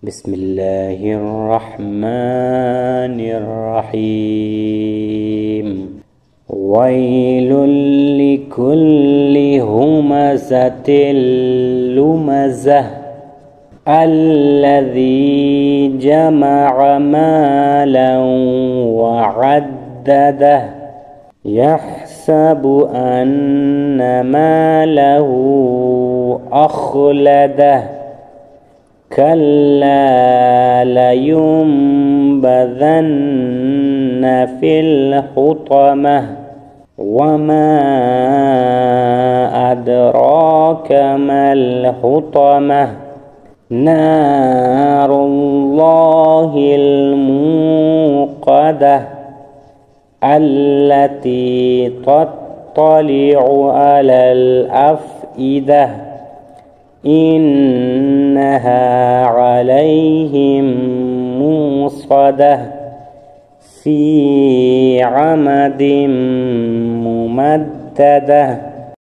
بسم الله الرحمن الرحيم. ويل لكل همزة لمزة الذي جمع مالا وعدده يحسب أن ماله أخلده كلا لينبذن في الحطمة وما أدراك ما الحطمة نار الله الموقدة التي تطلع على الأفئدة إنها عليهم موصدة في عمد ممددة.